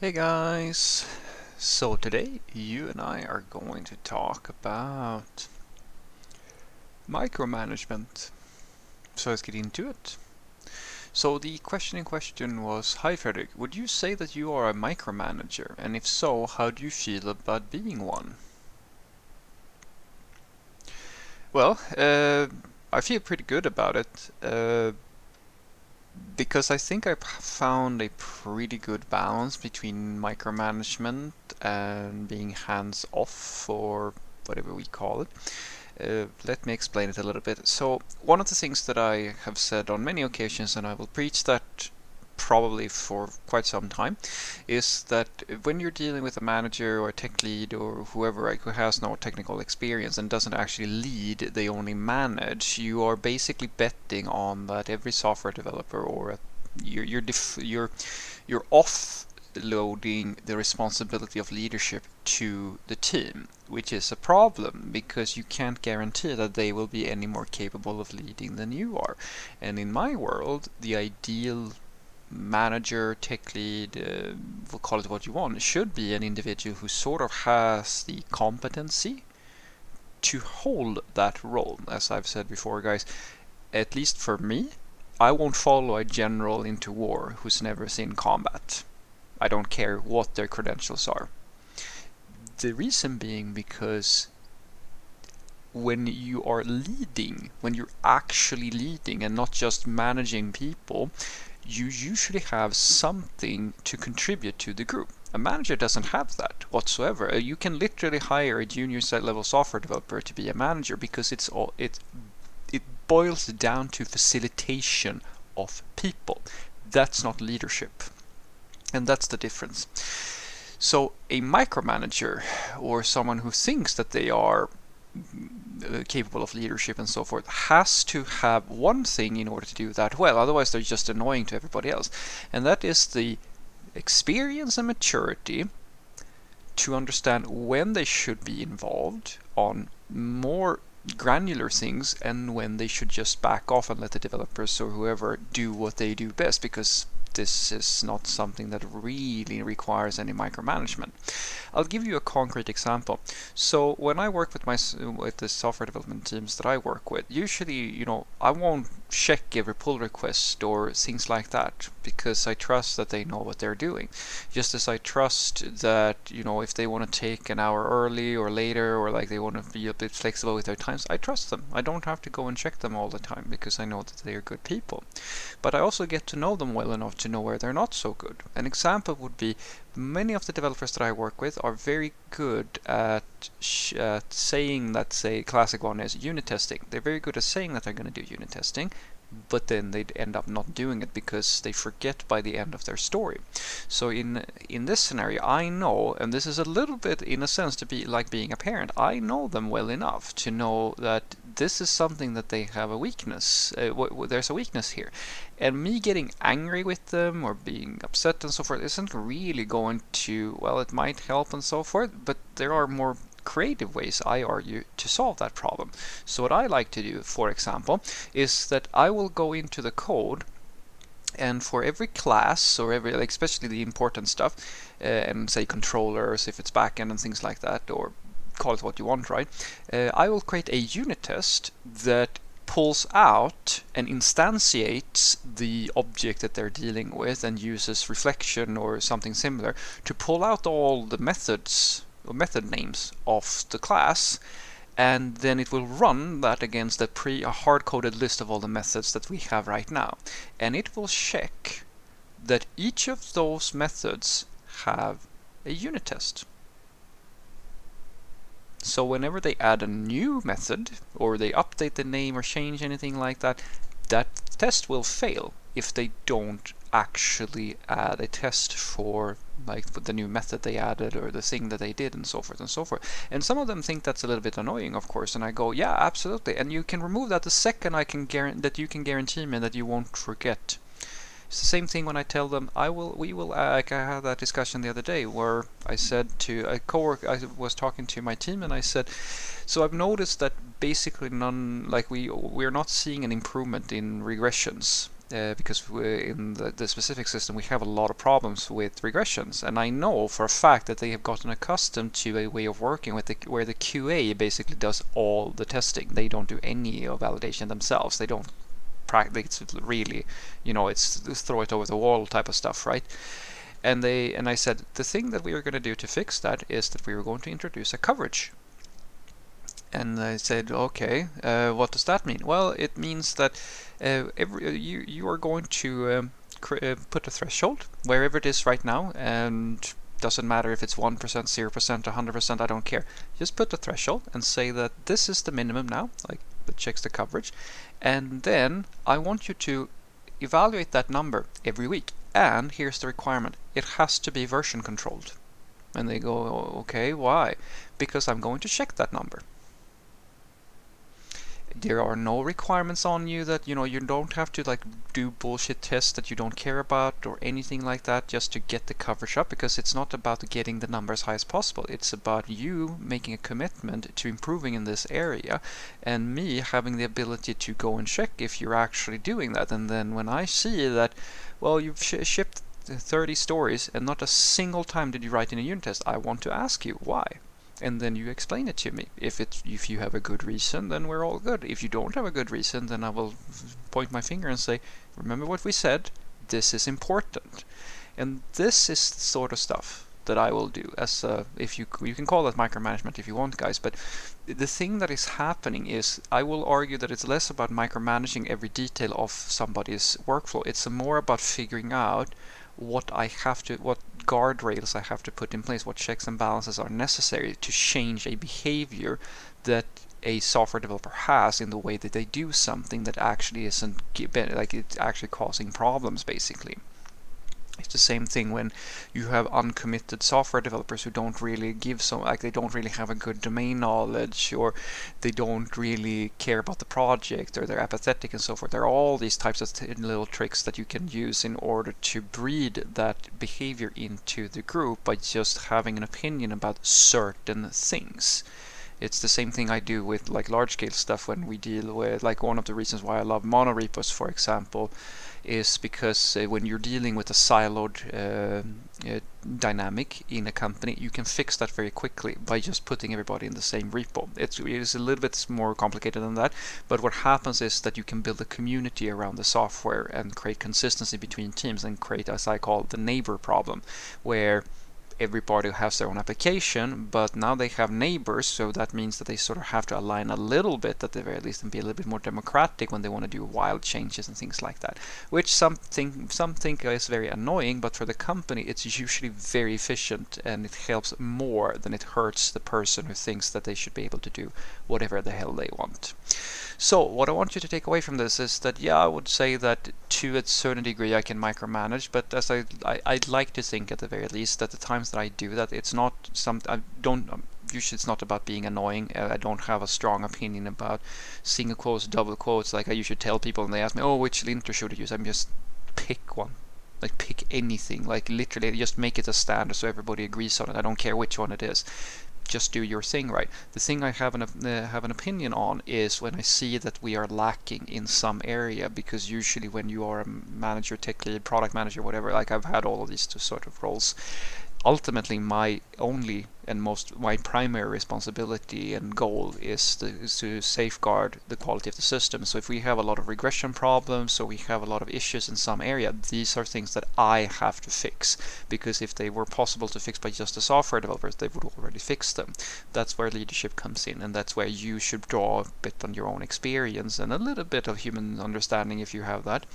Hey guys! So today you and I are going to talk about micromanagement. So let's get into it. So the question in question was, hi Frederick, would you say that you are a micromanager? And if so, how do you feel about being one? Well, I feel pretty good about it. Because I think I found a pretty good balance between micromanagement and being hands off, or whatever we call it. Let me explain it a little bit. So, one of the things that I have said on many occasions, and I will preach that probably for quite some time, is that when you're dealing with a manager or a tech lead or whoever who has no technical experience and doesn't actually lead, they only manage, you are basically betting on that every software developer or you're offloading the responsibility of leadership to the team, which is a problem because you can't guarantee that they will be any more capable of leading than you are. And in my world, the ideal manager, tech lead, we'll call it what you want, should be an individual who sort of has the competency to hold that role. As I've said before, guys, at least for me, I won't follow a general into war who's never seen combat. I don't care what their credentials are. The reason being because when you are leading, when you're actually leading and not just managing people, you usually have something to contribute to the group. A manager doesn't have that whatsoever. You can literally hire a junior level software developer to be a manager because it boils down to facilitation of people. That's not leadership. And that's the difference. So a micromanager, or someone who thinks that they are capable of leadership and so forth, has to have one thing in order to do that well, otherwise they're just annoying to everybody else, and that is the experience and maturity to understand when they should be involved on more granular things and when they should just back off and let the developers or whoever do what they do best, because this is not something that really requires any micromanagement. I'll give you a concrete example. So when I work with the software development teams that I work with, usually, I won't check every pull request or things like that because I trust that they know what they're doing. Just as I trust that, if they want to take an hour early or later, or like they want to be a bit flexible with their times, I trust them. I don't have to go and check them all the time because I know that they are good people. But I also get to know them well enough to know where they're not so good. An example would be many of the developers that I work with are very good at saying that, say, classic one is unit testing. They're very good at saying that they're going to do unit testing, but then they'd end up not doing it because they forget by the end of their story. So in this scenario, I know, and this is a little bit in a sense to be like being a parent, I know them well enough to know that this is something that they have a weakness. There's a weakness here, and me getting angry with them or being upset and so forth isn't really going to, well, it might help and so forth, but there are more creative ways, I argue, to solve that problem. So what I like to do, for example, is that I will go into the code, and for every class, or every, like, especially the important stuff, and say controllers, if it's backend and things like that, or call it what you want, right? I will create a unit test that pulls out and instantiates the object that they're dealing with and uses reflection or something similar to pull out all the methods or method names of the class, and then it will run that against a hard-coded list of all the methods that we have right now, and it will check that each of those methods have a unit test. So whenever they add a new method, or they update the name or change anything like that, that test will fail if they don't actually add a test for, like, the new method they added or the thing that they did and so forth and so forth. And some of them think that's a little bit annoying, of course, and I go, yeah, absolutely. And you can remove that the second I can guarantee me that you won't forget. It's the same thing when I tell them we will. Like, I had that discussion the other day where I said to a coworker, I was talking to my team, and I said, so I've noticed that basically we're not seeing an improvement in regressions. because in the specific system we have a lot of problems with regressions, and I know for a fact that they have gotten accustomed to a way of working with where the QA basically does all the testing. They don't do any validation themselves. They don't practice. It's really, it's throw it over the wall type of stuff, right? And I said the thing that we are going to do to fix that is that we were going to introduce a coverage. And I said, okay, what does that mean? Well, it means that you are going to put a threshold wherever it is right now, and doesn't matter if it's 1%, 0%, 100%, I don't care. Just put a threshold and say that this is the minimum now, like that checks the coverage, and then I want you to evaluate that number every week. And here's the requirement: it has to be version controlled. And they go, okay, why? Because I'm going to check that number. There are no requirements on you that you don't have to do bullshit tests that you don't care about or anything like that just to get the coverage up, because it's not about getting the number as high as possible. It's about you making a commitment to improving in this area, and me having the ability to go and check if you're actually doing that. And then when I see that, well, you've shipped 30 stories and not a single time did you write in a unit test, I want to ask you why. And then you explain it to me. If you have a good reason, then we're all good. If you don't have a good reason, then I will point my finger and say, remember what we said, this is important. And this is the sort of stuff that I will do as if you can call it micromanagement if you want, guys. But the thing that is happening is, I will argue that it's less about micromanaging every detail of somebody's workflow. It's more about figuring out what guardrails I have to put in place, what checks and balances are necessary to change a behavior that a software developer has in the way that they do something that actually isn't it's actually causing problems, basically. It's the same thing when you have uncommitted software developers who don't really they don't really have a good domain knowledge, or they don't really care about the project, or they're apathetic and so forth. There are all these types of little tricks that you can use in order to breed that behavior into the group by just having an opinion about certain things. It's the same thing I do with large scale stuff when we deal with one of the reasons why I love monorepos, for example, is because when you're dealing with a siloed dynamic in a company, you can fix that very quickly by just putting everybody in the same repo. It is a little bit more complicated than that, but what happens is that you can build a community around the software and create consistency between teams and create, as I call it, the neighbor problem, where everybody has their own application, but now they have neighbors, so that means that they sort of have to align a little bit at the very least and be a little bit more democratic when they want to do wild changes and things like that, which some think is very annoying, but for the company it's usually very efficient, and it helps more than it hurts the person who thinks that they should be able to do whatever the hell they want. So what I want you to take away from this is that, yeah, I would say that to a certain degree I can micromanage, but as I'd like to think at the very least that the times that I do that, it's not usually it's not about being annoying. I don't have a strong opinion about single quotes, double quotes, like I usually tell people and they ask me, oh, which linter should I use? I'm just pick one. Pick anything, literally just make it a standard so everybody agrees on it. I don't care which one it is. Just do your thing right. The thing I have an opinion on is when I see that we are lacking in some area, because usually when you are a manager, tech lead, product manager, whatever, I've had all of these two sort of roles. Ultimately, my primary responsibility and goal is to safeguard the quality of the system. So if we have a lot of regression problems, or we have a lot of issues in some area, these are things that I have to fix, because if they were possible to fix by just the software developers, they would already fix them. That's where leadership comes in, and that's where you should draw a bit on your own experience and a little bit of human understanding if you have that,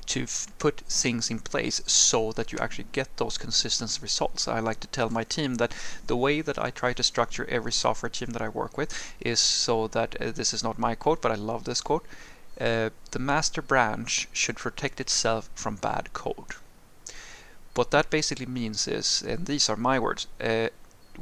to put things in place so that you actually get those consistent results. I like to tell my team that the way that I try to structure every software team that I work with is so that, this is not my quote, but I love this quote, the master branch should protect itself from bad code. What that basically means is, and these are my words,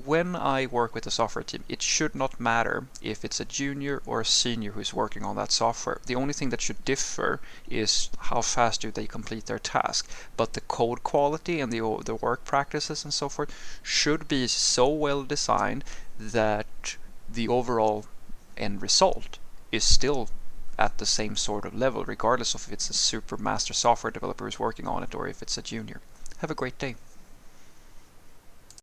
when I work with a software team, it should not matter if it's a junior or a senior who's working on that software. The only thing that should differ is how fast do they complete their task. But the code quality and the work practices and so forth should be so well designed that the overall end result is still at the same sort of level, regardless of if it's a super master software developer who's working on it or if it's a junior. Have a great day.